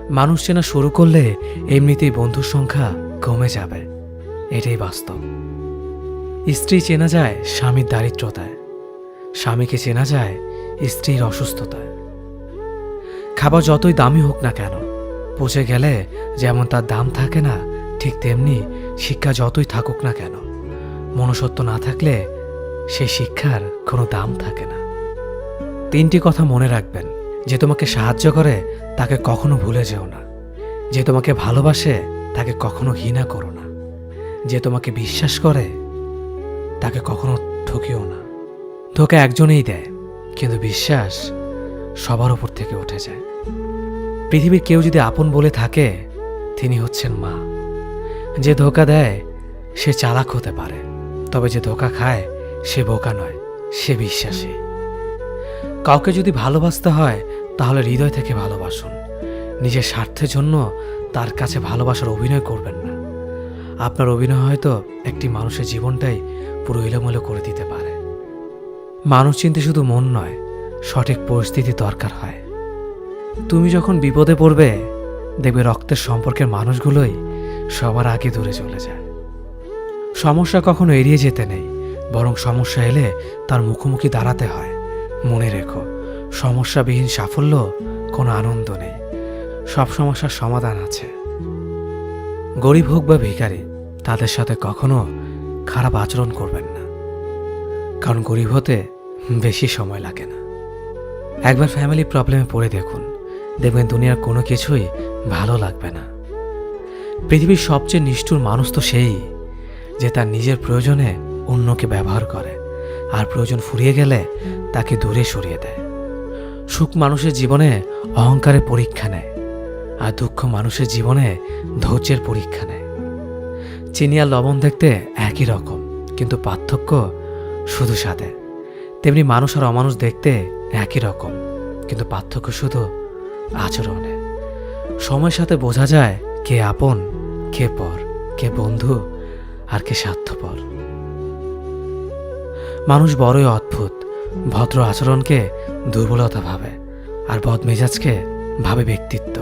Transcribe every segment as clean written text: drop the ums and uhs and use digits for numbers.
মানুষ চেনা শুরু করলে এমনিতেই বন্ধুর সংখ্যা কমে যাবে, এটাই বাস্তব। স্ত্রী চেনা যায় স্বামীর দারিদ্রতায়, স্বামীকে চেনা যায় স্ত্রীর অসুস্থতায়। খাবার যতই দামি হোক না কেন, পচে গেলে যেমন তার দাম থাকে না, ঠিক তেমনি শিক্ষা যতই থাকুক না কেন, মনুষ্যত্ব না থাকলে সেই শিক্ষার কোনো দাম থাকে না। 3টি কথা মনে রাখবেন: যে তোমাকে সাহায্য করে তাকে কখনো ভুলে যেও না, যে তোমাকে ভালোবাসে তাকে কখনো ঘৃণা করো না, যে তোমাকে বিশ্বাস করে তাকে কখনো ঠকিও না। ধোঁকা একজনেই দেয়, কিন্তু বিশ্বাস সবার উপর থেকে উঠে যায়। পৃথিবীর কেউ যদি আপন বলে থাকে, তিনি হচ্ছেন মা। যে ধোঁকা দেয় সে চালাক হতে পারে, তবে যে ধোঁকা খায় সে বোকা নয়, সে বিশ্বাসী। কাউকে যদি ভালোবাসতে হয় তাহলে হৃদয় থেকে ভালোবাসুন। নিজের স্বার্থের জন্য তার কাছে ভালোবাসার অভিনয় করবেন না। আপনার অভিনয় হয়তো একটি মানুষের জীবনটাই পুরো এলোমেলো করে দিতে পারে। মানুষ চিনতে শুধু মন নয়, সঠিক পরিস্থিতি দরকার হয়। তুমি যখন বিপদে পড়বে, দেখবে রক্তের সম্পর্কের মানুষগুলোই সবার আগে দূরে চলে যায়। সমস্যা কখনো এড়িয়ে যেতে নেই, বরং সমস্যা এলে তার মুখোমুখি দাঁড়াতে হয়। মনে রেখো, সমস্যাবিহীন সাফল্য কোনো আনন্দ নেই, সব সমস্যার সমাধান আছে। গরিব হোক বা ভিখারি, তাদের সাথে কখনো খারাপ আচরণ করবেন না, কারণ গরিব হতে বেশি সময় লাগে না। একবার ফ্যামিলি প্রবলেমে পড়ে দেখুন, দেখবেন দুনিয়ার কোনো কিছুই ভালো লাগবে না। পৃথিবীর সবচেয়ে নিষ্ঠুর মানুষ তো সেই, যে তার নিজের প্রয়োজনে অন্যকে ব্যবহার করে, আর প্রয়োজন ফুরিয়ে গেলে তাকে দূরে সরিয়ে দেয়। সুখ মানুষের জীবনে অহংকারের পরীক্ষা নেয়, আর দুঃখ মানুষের জীবনে ধৈর্যের পরীক্ষা নেয়। চিনি আর লবণ দেখতে একই রকম, কিন্তু পার্থক্য শুধু স্বাদে। তেমনি মানুষ আর অমানুষ দেখতে একই রকম, কিন্তু পার্থক্য শুধু আচরণে। সময়ের সাথে বোঝা যায় কে আপন, কে পর, কে বন্ধু আর কে স্বার্থপর। মানুষ বড়ই অদ্ভুত, ভদ্র আচরণকে দুর্বলতা ভাবে, আর বদমেজাজকে ভাবে ব্যক্তিত্ব।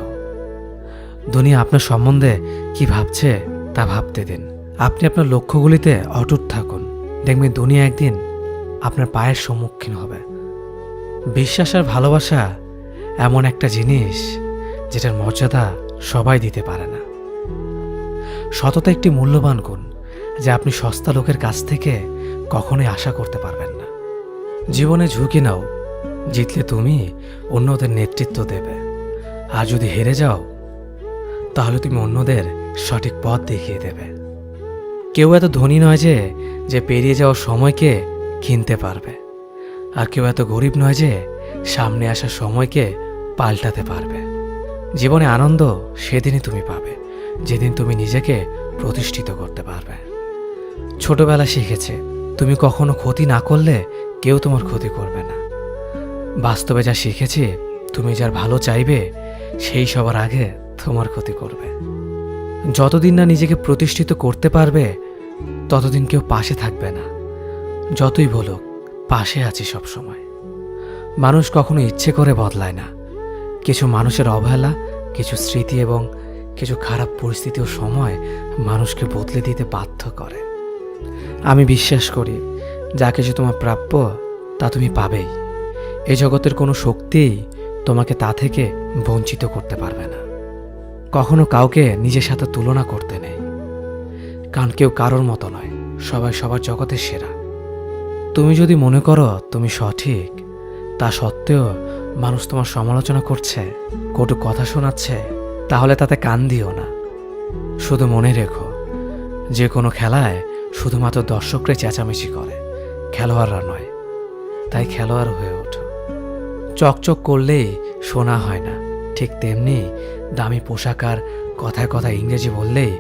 দুনিয়া আপনার সম্বন্ধে কি ভাবছে তা ভাবতে দিন। আপনি আপনার লক্ষ্যগুলিতে অটুট থাকুন, দেখবেন দুনিয়া একদিন আপনার পায়ের সম্মুখীন হবে। বিশ্বাস আর ভালোবাসা এমন একটা জিনিস যেটার মর্যাদা সবাই দিতে পারে না। সততা একটি মূল্যবান গুণ, যা আপনি সস্তা লোকের কাছ থেকে কখনোই আশা করতে পারবেন না। জীবনে ঝুঁকি নাও, জিতলে তুমি অন্যদের নেতৃত্ব দেবে, আর যদি হেরে যাও তাহলে তুমি অন্যদের সঠিক পথ দেখিয়ে দেবে। কেউ এত ধনী নয় যে পেরিয়ে যাওয়ার সময়কে কিনতে পারবে, আর কেউ এত গরিব নয় যে সামনে আসা সময়কে পাল্টাতে পারবে। জীবনে আনন্দ সেদিনই তুমি পাবে, যেদিন তুমি নিজেকে প্রতিষ্ঠিত করতে পারবে। ছোটবেলা শিখেছে, তুমি কখনো ক্ষতি না করলে কেউ তোমার ক্ষতি করবে না। বাস্তবে যা শিখেছি, তুমি যার ভালো চাইবে সেই সবার আগে তোমার ক্ষতি করবে। যতদিন না নিজেকে প্রতিষ্ঠিত করতে পারবে, ততদিন কেউ পাশে থাকবে না। যতই বলুক, পাশে আছি সব সময়। মানুষ কখনো ইচ্ছে করে বদলায় না। কিছু মানুষের অবহেলা, কিছু স্মৃতি এবং কিছু খারাপ পরিস্থিতি ও সময় মানুষকে বদলে দিতে বাধ্য করে। আমি বিশ্বাস করি, যা কিছু তোমার প্রাপ্য তা তুমি পাবেই। এই জগতের কোনো শক্তিই তোমাকে তা থেকে বঞ্চিত করতে পারবে না। কখনো কাউকে নিজের সাথে তুলনা করতে নেই, কারণ কেউ কারোর মতো নয়, সবাই সবার জগতের সেরা। তুমি যদি মনে করো তুমি সঠিক, তা সত্ত্বেও মানুষ তোমার সমালোচনা করছে, কটু কথা শোনাচ্ছে, তাহলে তাতে কান দিও না। শুধু মনে রেখো, যে কোনো খেলায় শুধুমাত্র দর্শকরাই চেঁচামেচি করে, খেলোয়াড়রা নয়। তাই খেলোয়াড় হয়ে ওঠো। চকচক করলেই শোনা হয় না, ঠিক তেমনি দামি পোশাক আর কথায় কথায় ইংরেজি বললেই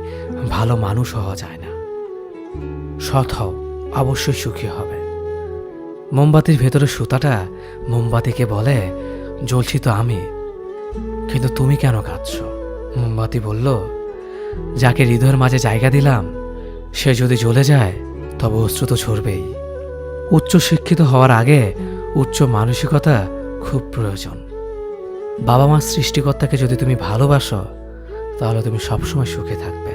ভালো মানুষ হওয়া যায় না। সৎ হও, অবশ্যই সুখী হবে। মোমবাতির ভেতরে সুতাটা মোমবাতিকে বলে, জ্বলছি তো আমি, কিন্তু তুমি কেন কাঁদছ? মোমবাতি বলল, যাকে হৃদয়ের মাঝে জায়গা দিলাম সে যদি জ্বলে যায় তবে অশ্রু তো ঝরবেই। উচ্চ শিক্ষিত হওয়ার আগে উচ্চ মানসিকতা খুব প্রয়োজন। বাবা মা সৃষ্টিকর্তাকে যদি তুমি ভালোবাসো, তাহলে তুমি সবসময় সুখে থাকবে।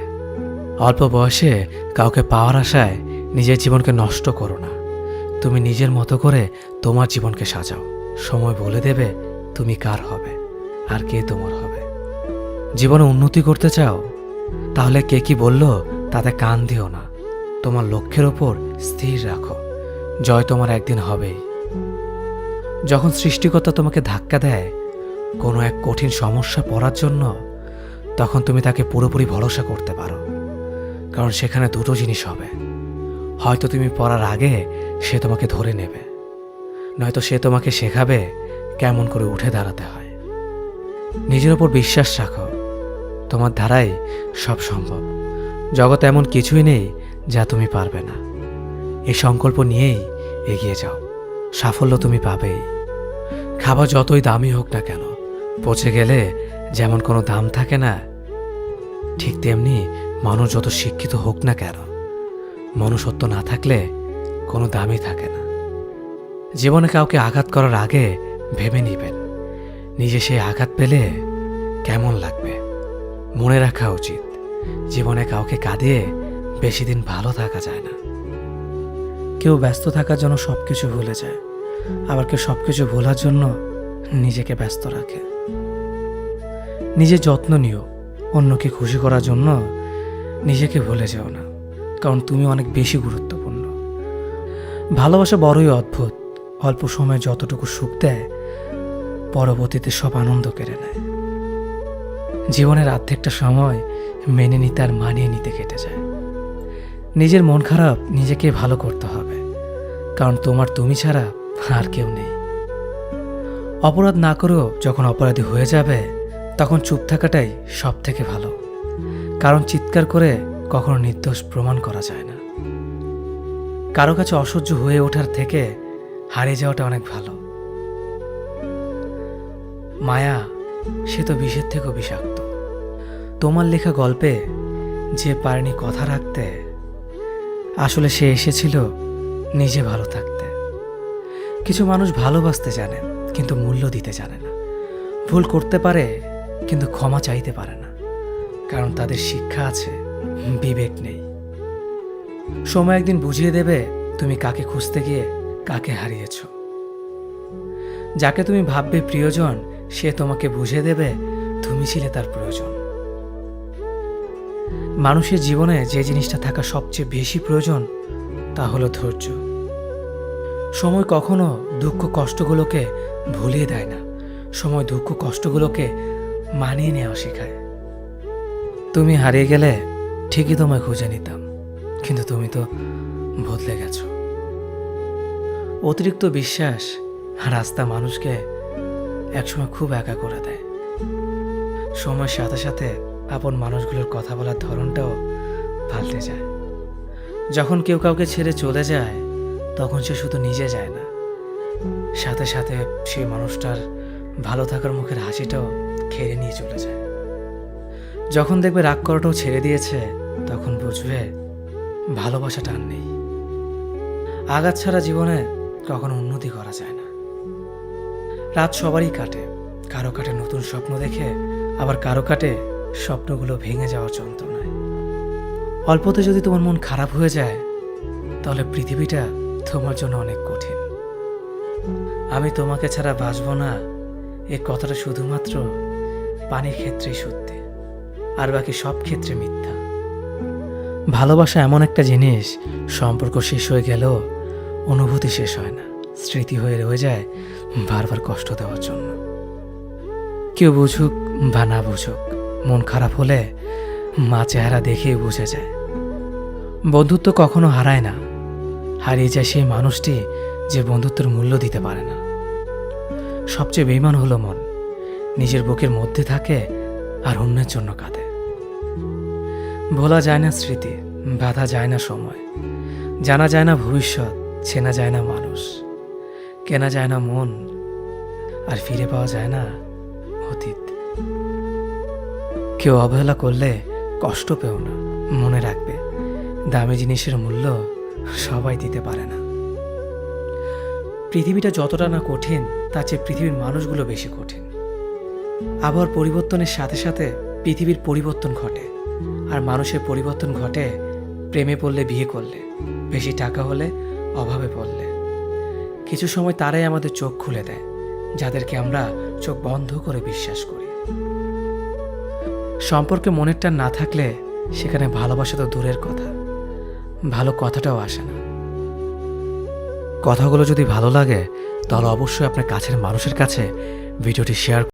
অল্প বয়সে কাউকে পাওয়ার আশায় নিজের জীবনকে নষ্ট করো না। তুমি নিজের মতো করে তোমার জীবনকে সাজাও। সময় বলে দেবে তুমি কার হবে আর কে তোমার হবে। জীবনে উন্নতি করতে চাও, তাহলে কে কি বলল তাতে কান দিও না। তোমার লক্ষ্যের ওপর স্থির রাখো, জয় তোমার একদিন হবেই। যখন সৃষ্টিকর্তা তোমাকে ধাক্কা দেয় কোনো এক কঠিন সমস্যা পড়ার জন্য, তখন তুমি তাকে পুরোপুরি ভরসা করতে পারো। কারণ সেখানে দুটো জিনিস হবে, হয়তো তুমি পড়ার আগে সে তোমাকে ধরে নেবে, নয়তো সে তোমাকে শেখাবে কেমন করে উঠে দাঁড়াতে হয়। নিজের ওপর বিশ্বাস রাখো, তোমার দ্বারাই সব সম্ভব। জগতে এমন কিছুই নেই যা তুমি পারবে না। এই সংকল্প নিয়েই এগিয়ে যাও, সাফল্য তুমি পাবেই। খাবার যতই দামি হোক না কেন, পচে গেলে যেমন কোনো দাম থাকে না, ঠিক তেমনি মানুষ যত শিক্ষিত হোক না কেন, মনুষ্যত্ব না থাকলে কোনো দামই থাকে না। জীবনে কাউকে আঘাত করার আগে ভেবে নিবেন নিজে সেই আঘাত পেলে কেমন লাগবে। মনে রাখা উচিত, জীবনে কাউকে কাঁদিয়ে বেশি দিন ভালো থাকা যায় না। কেউ ব্যস্ত থাকার জন্য সবকিছু ভুলে যায়, আবার কেউ সবকিছু ভোলার জন্য নিজেকে ব্যস্ত রাখে। নিজের যত্ন নিও, অন্যকে খুশি করার জন্য নিজেকে ভুলে যেও না, কারণ তুমি অনেক বেশি গুরুত্বপূর্ণ। ভালোবাসা বড়ই অদ্ভুত, অল্প সময়ে যতটুকু সুখ দেয় পরবর্তীতে সব আনন্দ কেড়ে নেয়। জীবনের অর্ধেকটা সময় মেনে নিতে আর মানিয়ে নিতে কেটে যায়। নিজের মন খারাপ নিজেকে ভালো করতে হবে, কারণ তোমার তুমি ছাড়া আর কেউ নেই। অপরাধ না করেও যখন অপরাধী হয়ে যাবে, তখন চুপ থাকাটাই সব থেকে ভালো, কারণ চিৎকার করে কখনো নির্দোষ প্রমাণ করা যায় না। কারো কাছে অসহ্য হয়ে ওঠার থেকে হারিয়ে যাওয়াটা অনেক ভালো। মায়া সে তো বিষের থেকেও বিষাক্ত। তোমার লেখা গল্পে যে পারেনি কথা রাখতে, আসলে সে এসেছিল নিজে ভালো থাকতে। কিছু মানুষ ভালোবাসতে জানে কিন্তু মূল্য দিতে জানে না। ভুল করতে পারে কিন্তু ক্ষমা চাইতে পারে না, কারণ তাদের শিক্ষা আছে, বিবেক নেই। সময় একদিন বুঝিয়ে দেবে তুমি কাকে খুঁজতে গিয়ে কাকে হারিয়েছ। যাকে তুমি ভাববে প্রিয়জন, সে তোমাকে বুঝিয়ে দেবে তুমি ছিলে তার প্রয়োজন। মানুষের জীবনে যে জিনিসটা থাকা সবচেয়ে বেশি প্রয়োজন তা হলো ধৈর্য। সময় কখনো দুঃখ কষ্টগুলোকে ভুলিয়ে দেয় না, সময় দুঃখ কষ্টগুলোকে মানিয়ে নেওয়া শেখায়। তুমি হারিয়ে গেলে ঠিকই তোমায় খুঁজে নিতাম, কিন্তু তুমি তো বদলে গেছো। অতিরিক্ত বিশ্বাস আর আস্থা মানুষকে একসময় খুব একা করে দেয়। সময়ের সাথে সাথে আপন মানুষগুলোর কথা বলার ধরনটাও পাল্টে যায়। যখন কেউ কাউকে ছেড়ে চলে যায়, তখন সে শুধু নিজে যায় না, সাথে সাথে সেই মানুষটার ভালো থাকার মুখের হাসিটাও খেয়ে নিয়ে চলে যায়। যখন দেখবে রাগ করাটাও ছেড়ে দিয়েছে, তখন বুঝবে ভালোবাসাটা আর নেই। আঘাত ছাড়া জীবনে কখনো উন্নতি করা যায় না। রাত সবারই কাটে, কারো কাটে নতুন স্বপ্ন দেখে, আবার কারো কাটে স্বপ্নগুলো ভেঙে যাওয়ার যন্ত্রণায়। অল্পতে যদি তোমার মন খারাপ হয়ে যায়, তাহলে পৃথিবীটা তোমার জন্য অনেক কঠিন। আমি তোমাকে ছাড়া বাঁচবো না, এ কথাটা শুধুমাত্র পানির ক্ষেত্রেই সত্যি, আর বাকি সব ক্ষেত্রে মিথ্যা। ভালোবাসা এমন একটা জিনিস, সম্পর্ক শেষ হয়ে গেলেও অনুভূতি শেষ হয় না, স্মৃতি হয়ে রয়ে যায় বারবার কষ্ট দেওয়ার জন্য। কেউ বুঝুক বা না বুঝুক, মন খারাপ হলে মা চেহারা দেখেই বুঝে যায়। বন্ধুত্ব কখনো হারায় না, হারিয়ে যায় সেই মানুষটি যে বন্ধুত্বের মূল্য দিতে পারে না। সবচেয়ে বেঈমান হলো মন, নিজের বুকের মধ্যে থাকে আর অন্যের জন্য কাঁদে। ভোলা যায় না স্মৃতি, বাধা যায় না সময়, জানা যায় না ভবিষ্যৎ, চেনা যায় না মানুষ, কেনা যায় না মন, আর ফিরে পাওয়া যায় না অতীত। কেউ অবহেলা করলে কষ্ট পেও না, মনে রাখবে দামি জিনিসের মূল্য সবাই দিতে পারে না। পৃথিবীটা যতটা না কঠিন, তার চেয়ে পৃথিবীর মানুষগুলো বেশি কঠিন। আবহাওয়ার পরিবর্তনের সাথে সাথে পৃথিবীর পরিবর্তন ঘটে, আর মানুষের পরিবর্তন ঘটে প্রেমে পড়লে, বিয়ে করলে, বেশি টাকা হলে, অভাবে পড়লে। কিছু সময় তারাই আমাদের চোখ খুলে দেয়, যাদেরকে আমরা চোখ বন্ধ করে বিশ্বাস করি। সম্পর্কে মনের টান না থাকলে সেখানে ভালোবাসা তো দূরের কথা, ভালো কথাটাও আসে না। কথাগুলো যদি ভালো লাগে তাহলে অবশ্যই আপনার কাছের মানুষের কাছে ভিডিওটি শেয়ার